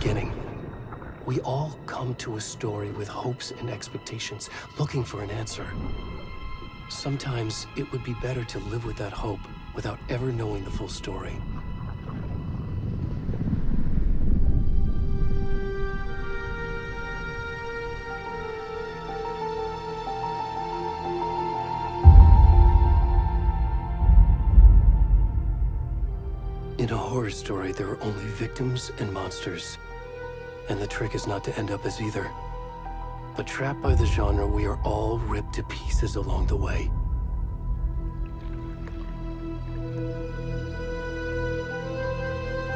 beginning. We all come to a story with hopes and expectations, looking for an answer. Sometimes it would be better to live with that hope without ever knowing the full story. In a horror story, there are only victims and monsters. And the trick is not to end up as either. But trapped by the genre, we are all ripped to pieces along the way.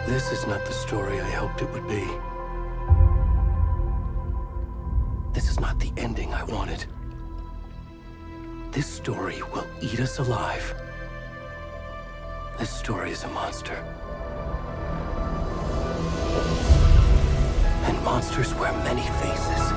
This is not the story I hoped it would be. This is not the ending I wanted. This story will eat us alive. This story is a monster. And monsters wear many faces.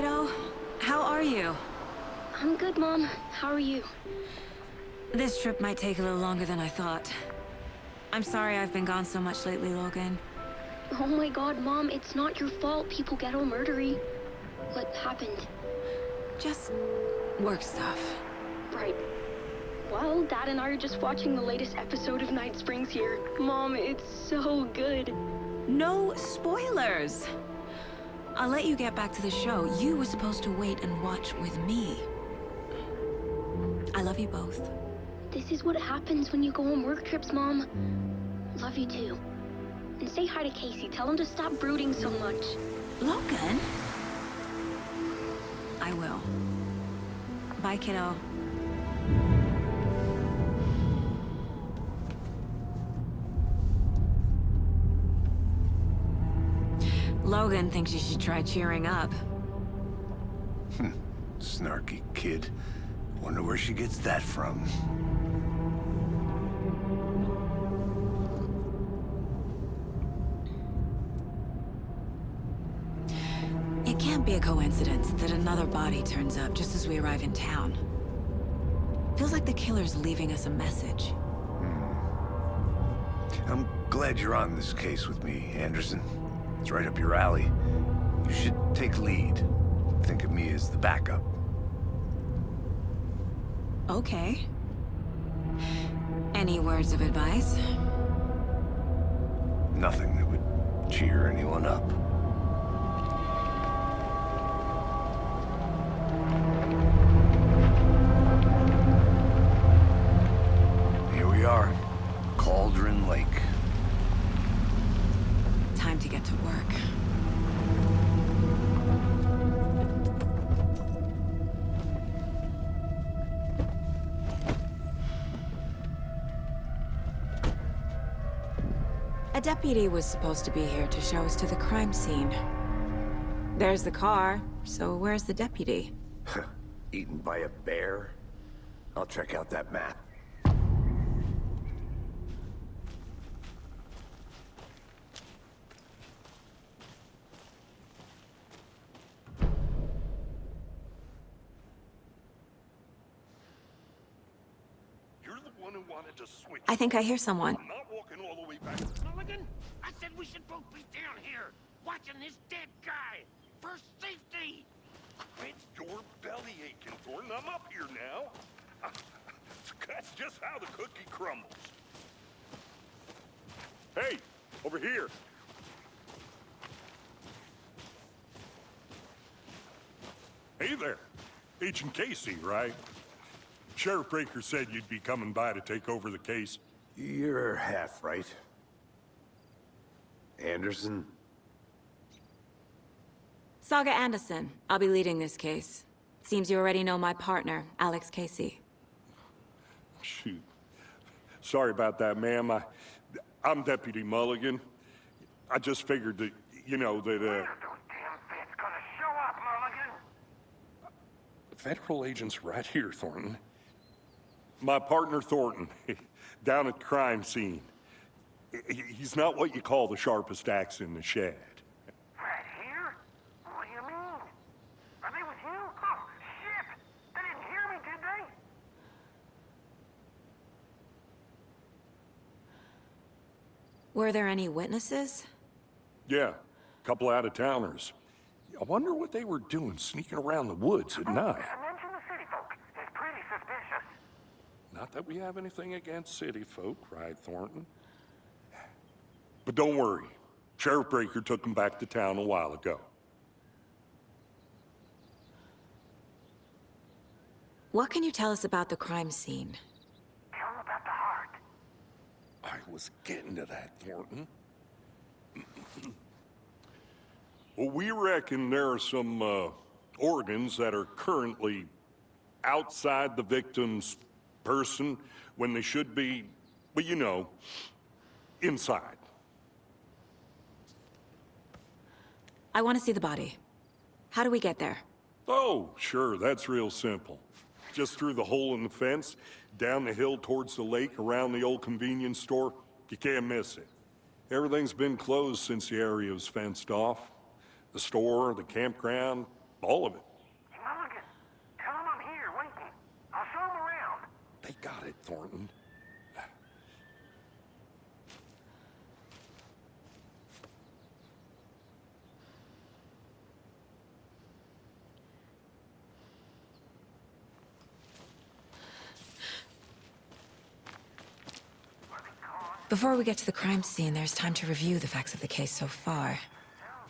kiddo. How are you? I'm good, Mom. How are you? This trip might take a little longer than I thought. I'm sorry I've been gone so much lately, Logan. Oh my god, Mom, it's not your fault people get all murdery. What happened? Just work stuff. Right. Well, Dad and I are just watching the latest episode of Night Springs here. Mom, it's so good. No spoilers! I'll let you get back to the show. You were supposed to wait and watch with me. I love you both. This is what happens when you go on work trips, Mom. Love you too. And say hi to Casey. Tell him to stop brooding so much. Logan? I will. Bye, kiddo. Logan thinks you should try cheering up. Snarky kid. Wonder where she gets that from. It can't be a coincidence that another body turns up just as we arrive in town. Feels like the killer's leaving us a message. I'm glad you're on this case with me, Anderson. It's right up your alley. You should take lead. Think of me as the backup. Okay. Any words of advice? Nothing that would cheer anyone up. Here we are. Cauldron Lake. Time to get to work. A deputy was supposed to be here to show us to the crime scene. There's the car, so where's the deputy? Eaten by a bear? I'll check out that map. I think I hear someone. I'm not walking all the way back. Mulligan, I said we should both be down here, watching this dead guy, for safety. It's your belly aching, Thornton. I'm up here now. That's just how the cookie crumbles. Hey, over here. Hey there. Agent Casey, right? Sheriff Breaker said you'd be coming by to take over the case. You're half right. Anderson? Saga Anderson. I'll be leading this case. Seems you already know my partner, Alex Casey. Shoot. Sorry about that, ma'am. I'm Deputy Mulligan. I just figured that, you know, that, Where's those damn vets gonna show up, Mulligan? Federal agent's right here, Thornton. My partner, Thornton, down at the crime scene. He's not what you call the sharpest axe in the shed. Right here? What do you mean? Are they with you? Oh, shit! They didn't hear me, did they? Were there any witnesses? Yeah, a couple out-of-towners. I wonder what they were doing sneaking around the woods at night. Mention the city folk. It's pretty suspicious. Not that we have anything against city folk, right, Thornton? But don't worry. Sheriff Breaker took them back to town a while ago. What can you tell us about the crime scene? Tell them about the heart. I was getting to that, Thornton. Well, we reckon there are some organs that are currently outside the victim's person when they should be, well, you know, inside. I want to see the body. How do we get there? Oh, sure, that's real simple. Just through the hole in the fence, down the hill towards the lake, around the old convenience store. You can't miss it. Everything's been closed since the area was fenced off. The store, the campground, All of it. Mulligan, tell him I'm here, waiting. I'll show him around. They got it, Thornton. Before we get to the crime scene, there's time to review the facts of the case so far.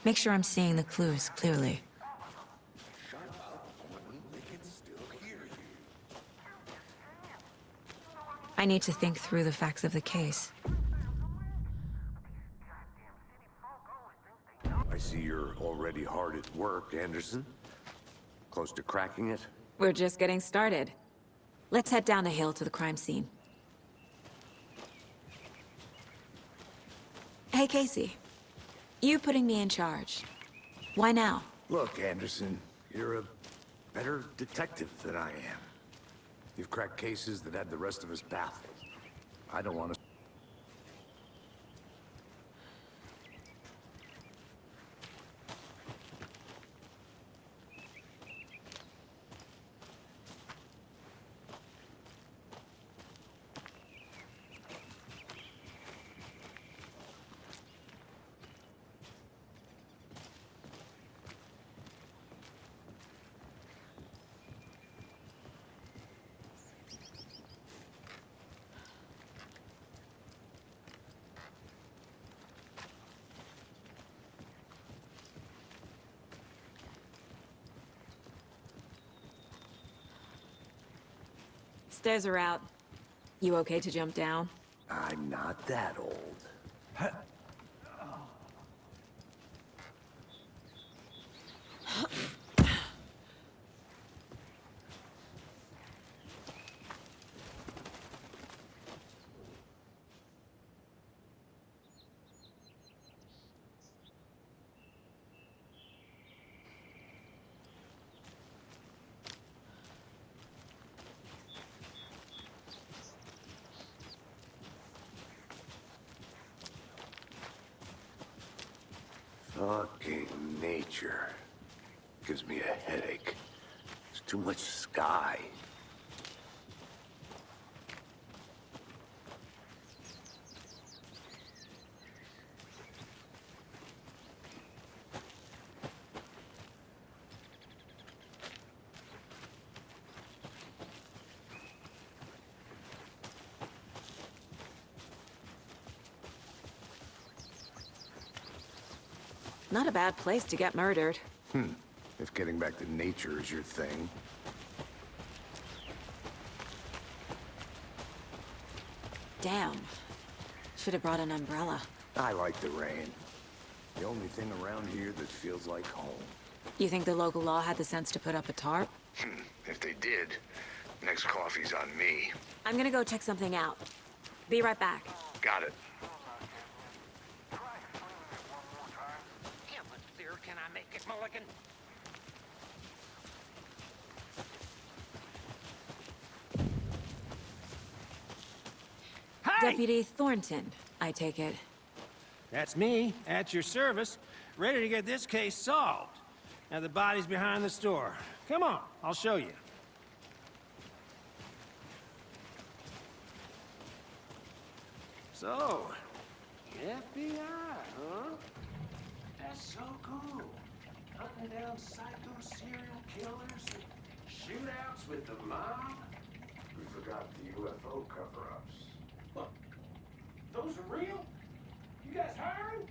Make sure I'm seeing the clues clearly. I need to think through the facts of the case. I see you're already hard at work, Anderson. Close to cracking it? We're just getting started. Let's head down the hill to the crime scene. Hey, Casey. You putting me in charge. Why now? Look, Anderson, you're a better detective than I am. You've cracked cases that had the rest of us baffled. I don't want to... Stairs are out. You okay to jump down? I'm not that old. Fucking nature. Gives me a headache. There's too much sky. Not a bad place to get murdered. If getting back to nature is your thing. Damn. Should have brought an umbrella. I like the rain. The only thing around here that feels like home. You think the local law had the sense to put up a tarp? If they did, next coffee's on me. I'm gonna go check something out. Be right back. Got it. How much clearer can I make it, Mulligan? Deputy Thornton, I take it. That's me, at your service, ready to get this case solved. Now the body's behind the store. Come on, I'll show you. So, FBI, huh? That's so cool. Hunting down psycho serial killers and shootouts with the mob. We forgot the UFO cover-ups. Look, those are real? You guys hiring?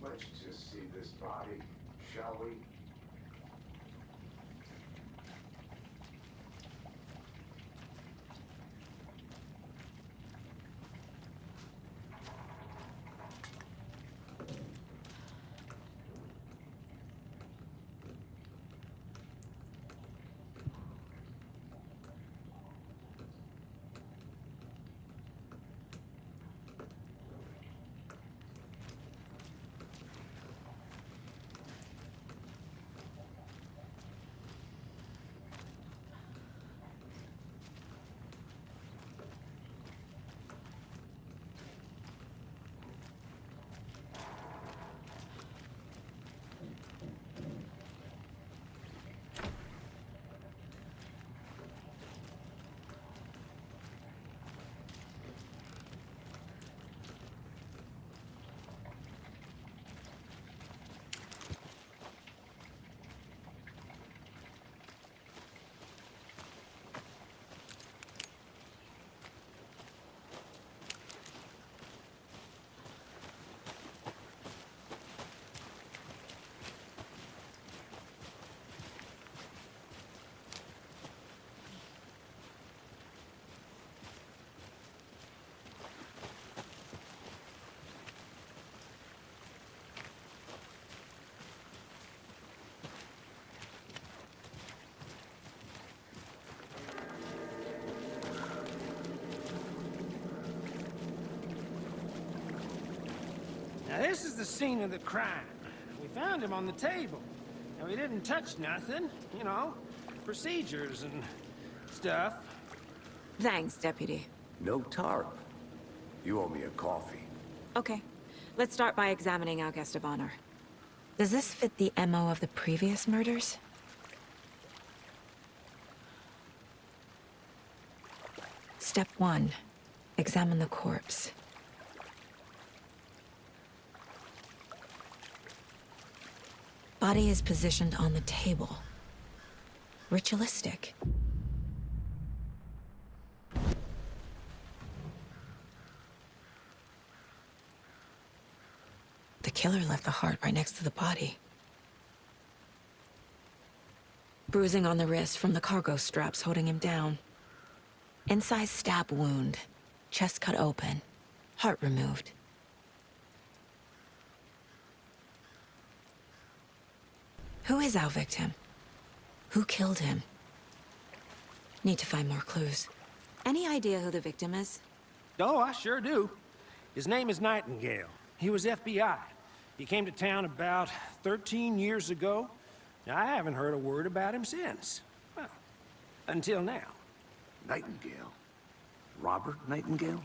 Let's just see this body, shall we? Now, this is the scene of the crime. We found him on the table. And we didn't touch nothing, you know, procedures and stuff. Thanks, Deputy. No tarp. You owe me a coffee. Okay, let's start by examining our guest of honor. Does this fit the MO of the previous murders? Step 1. Examine the corpse. Body is positioned on the table. Ritualistic. The killer left the heart right next to the body. Bruising on the wrist from the cargo straps holding him down. Incised stab wound. Chest cut open. Heart removed. Who is our victim? Who killed him? Need to find more clues. Any idea who the victim is? Oh, I sure do. His name is Nightingale. He was FBI. He came to town about 13 years ago. Now, I haven't heard a word about him since. Well, until now. Nightingale? Robert Nightingale?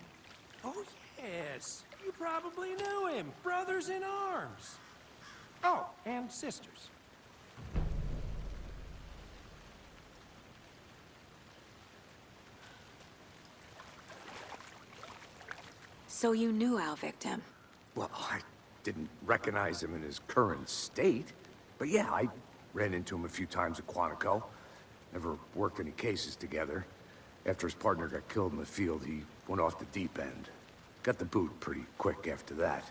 Oh, yes. You probably knew him. Brothers in arms. Oh, and sisters. So you knew our victim? Well, I didn't recognize him in his current state. But yeah, I ran into him a few times at Quantico. Never worked any cases together. After his partner got killed in the field, he went off the deep end. Got the boot pretty quick after that.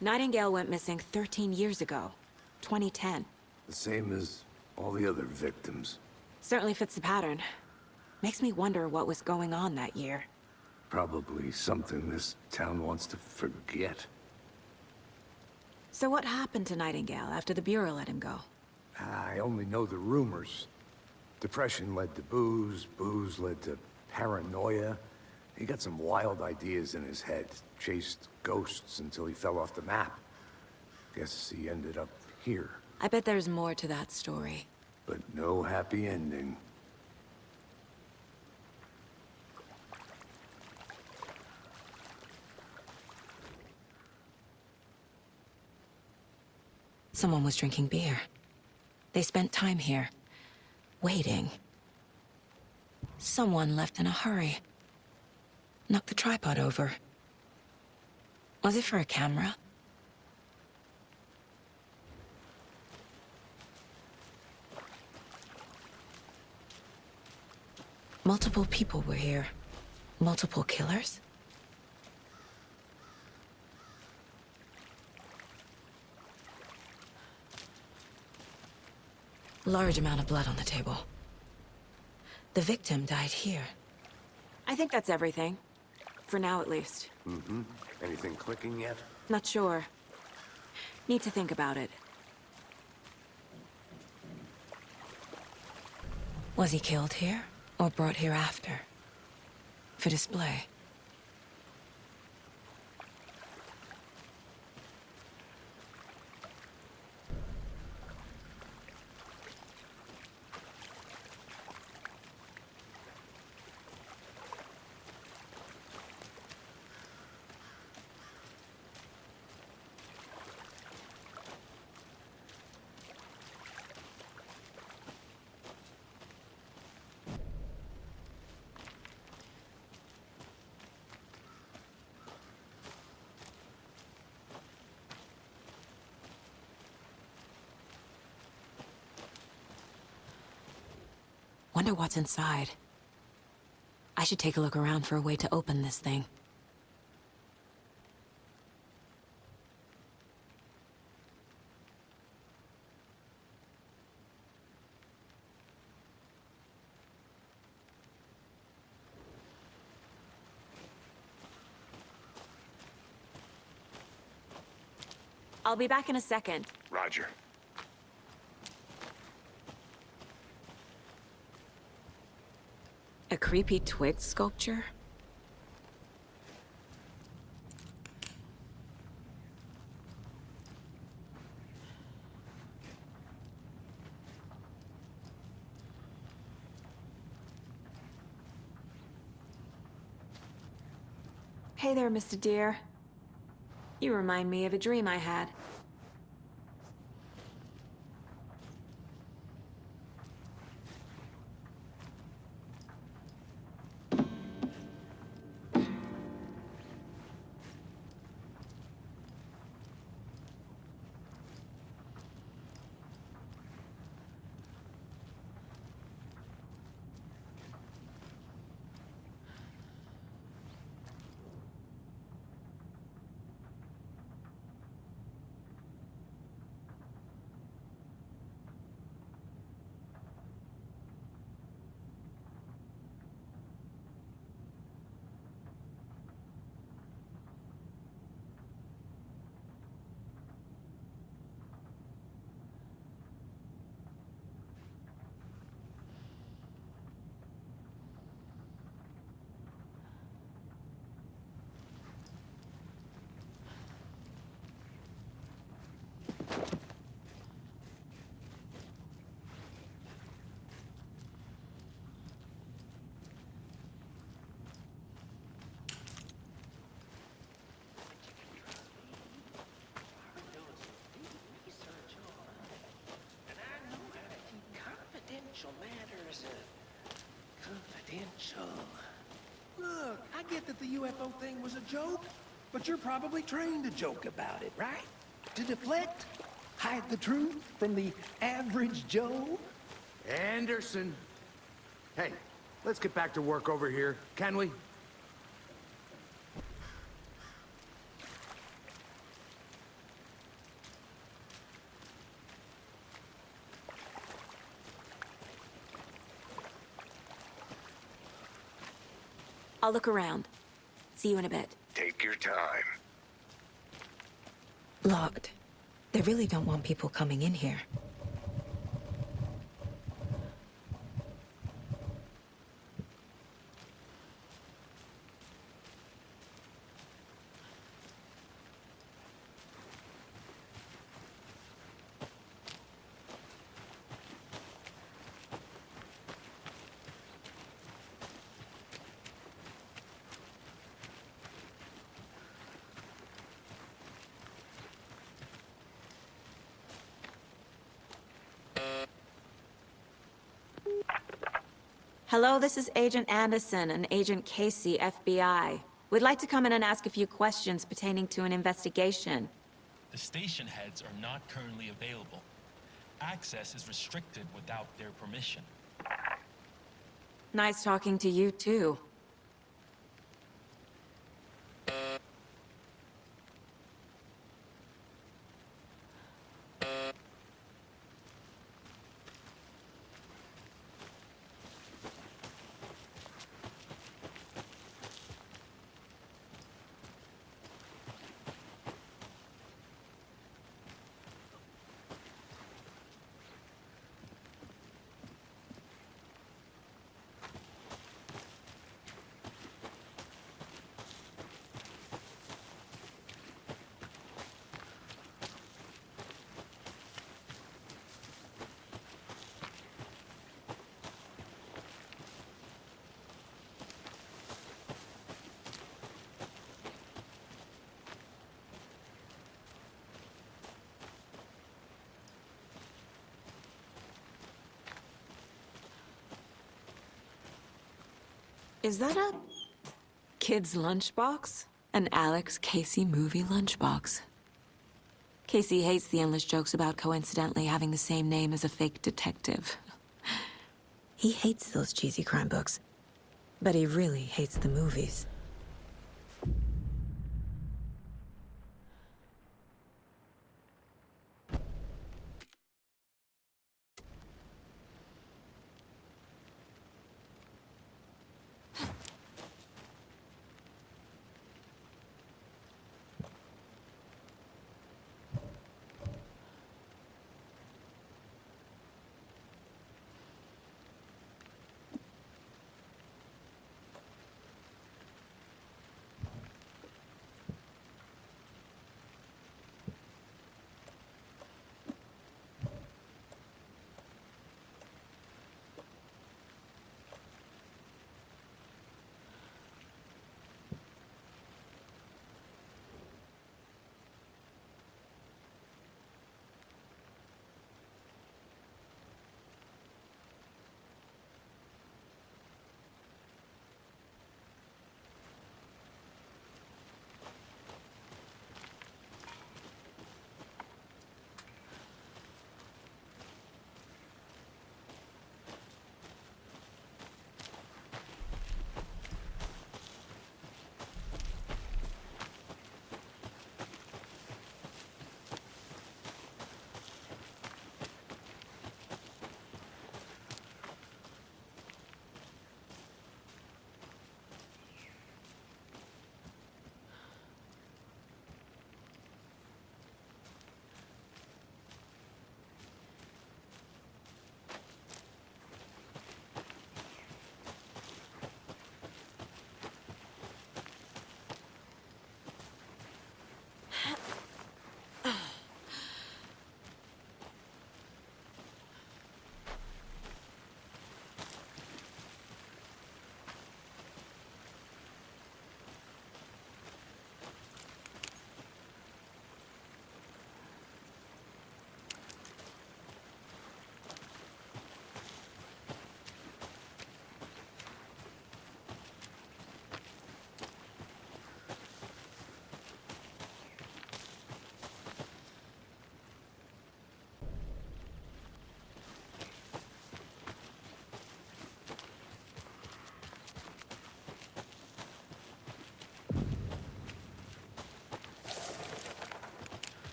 Nightingale went missing 13 years ago. 2010. The same as all the other victims. Certainly fits the pattern. Makes me wonder what was going on that year. Probably something this town wants to forget. So what happened to Nightingale after the Bureau let him go? I only know the rumors. Depression led to booze, booze led to paranoia. He got some wild ideas in his head, chased ghosts until he fell off the map. Guess he ended up here. I bet there's more to that story. But no happy ending. Someone was drinking beer. They spent time here, waiting. Someone left in a hurry. Knocked the tripod over. Was it for a camera? Multiple people were here. Multiple killers? Large amount of blood on the table. The victim died here. I think that's everything. For now, at least. Mm-hmm. Anything clicking yet? Not sure. Need to think about it. Was he killed here, or brought here after? For display? Wonder what's inside. I should take a look around for a way to open this thing. I'll be back in a second. Roger. A creepy twig sculpture? Hey there, Mr. Deer. You remind me of a dream I had. And I know how to keep confidential matters confidential. Look, I get that the UFO thing was a joke, but you're probably trained to joke about it, right? To deflect? Hide the truth from the average Joe? Anderson. Hey, let's get back to work over here, can we? I'll look around. See you in a bit. Take your time. Locked. They really don't want people coming in here. Hello, this is Agent Anderson and Agent Casey, FBI. We'd like to come in and ask a few questions pertaining to an investigation. The station heads are not currently available. Access is restricted without their permission. Nice talking to you, too. Is that a kid's lunchbox? An Alex Casey movie lunchbox. Casey hates the endless jokes about coincidentally having the same name as a fake detective. He hates those cheesy crime books, but he really hates the movies.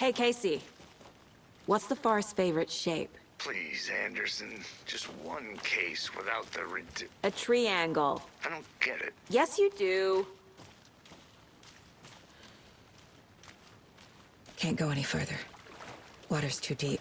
Hey, Casey. What's the Forest's favorite shape? Please, Anderson. Just one case without the A triangle. I don't get it. Yes, you do. Can't go any further. Water's too deep.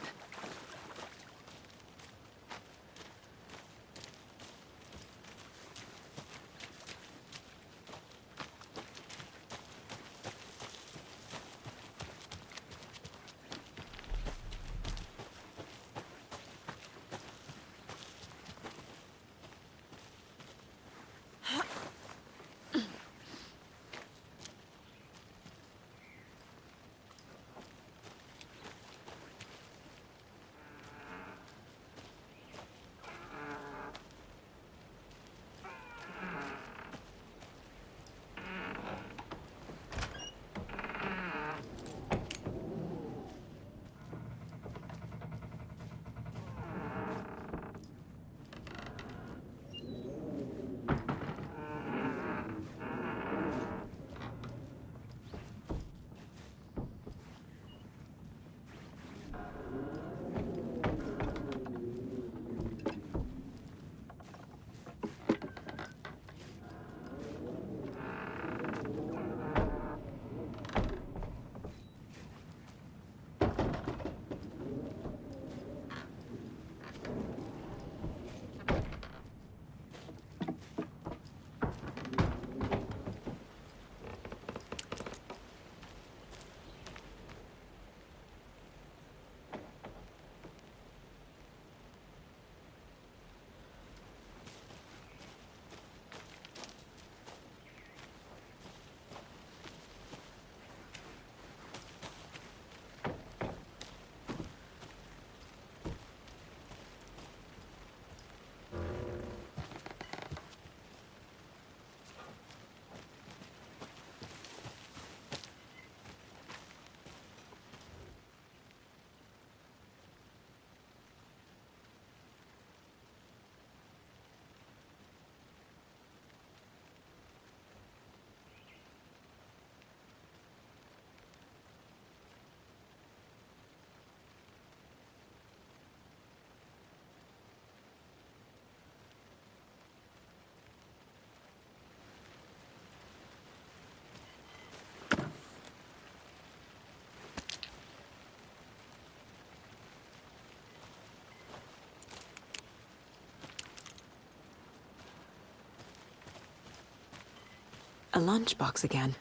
A lunchbox again.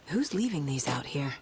Who's leaving these out here?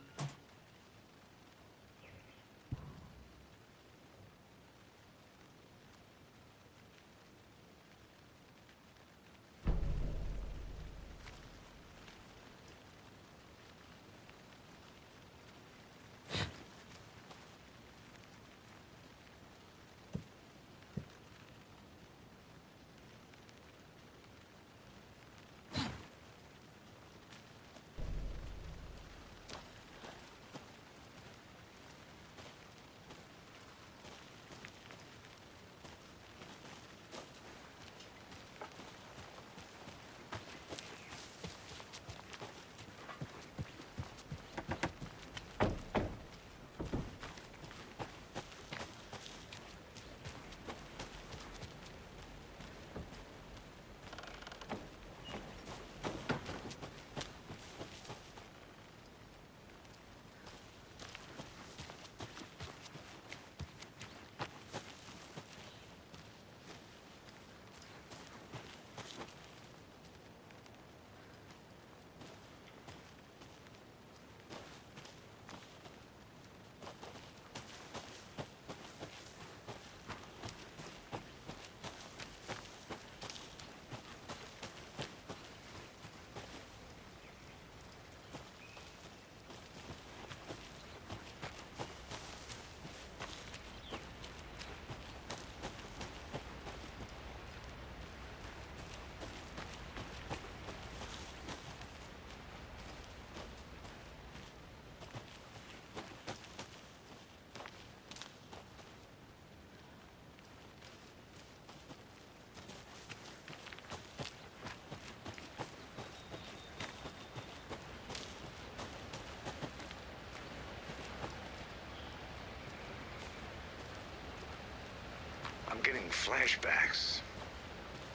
flashbacks.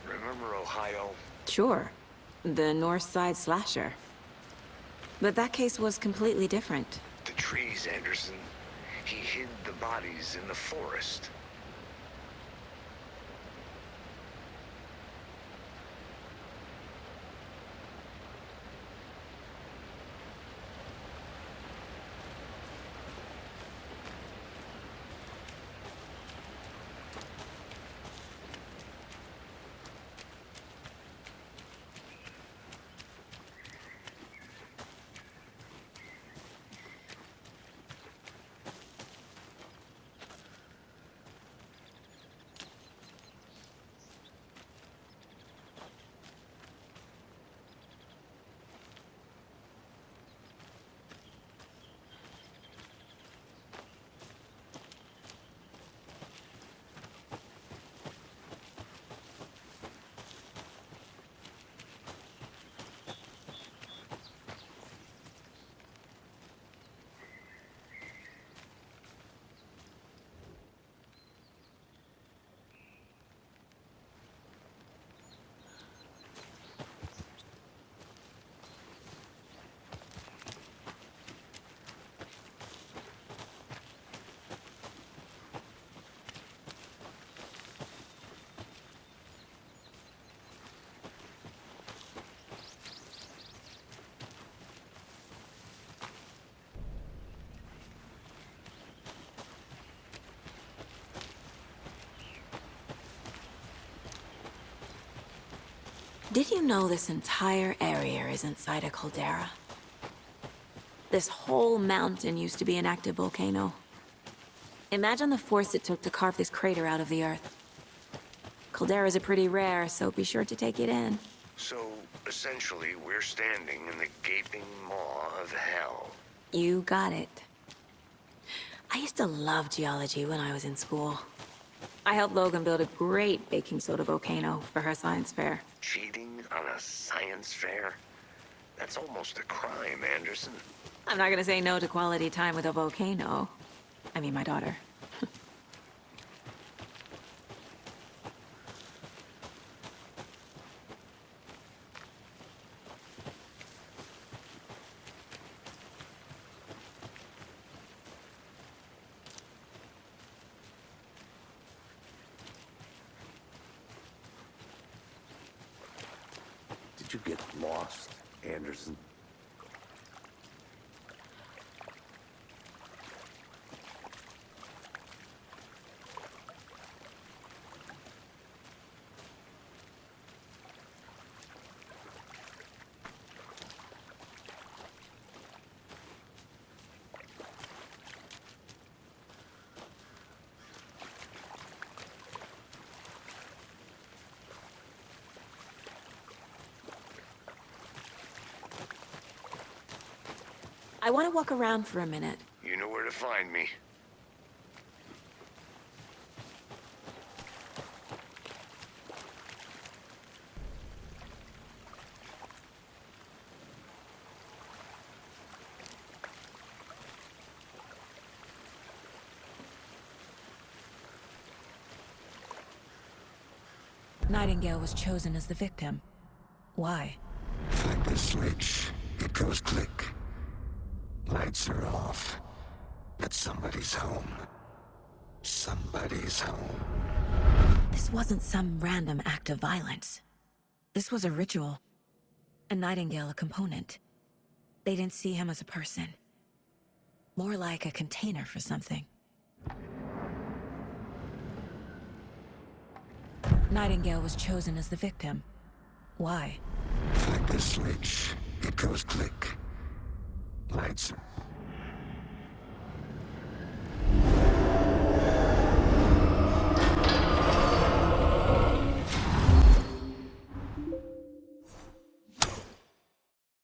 Remember Ohio? Sure. The North Side slasher. But that case was completely different. The trees, Anderson. He hid the bodies in the forest. Did you know this entire area is inside a caldera? This whole mountain used to be an active volcano. Imagine the force it took to carve this crater out of the earth. Calderas are pretty rare, so be sure to take it in. So, essentially, we're standing in the gaping maw of hell. You got it. I used to love geology when I was in school. I helped Logan build a great baking soda volcano for her science fair. Cheating on a science fair? That's almost a crime, Anderson. I'm not gonna say no to quality time with a volcano. I mean, my daughter. Did you get lost, Anderson? I want to walk around for a minute. You know where to find me. Nightingale was chosen as the victim. Why? Flip the switch. It goes click. Lights are off. But somebody's home. Somebody's home. This wasn't some random act of violence. This was a ritual. And Nightingale a component. They didn't see him as a person. More like a container for something. Nightingale was chosen as the victim. Why? Flip the switch. It goes click. Lights are...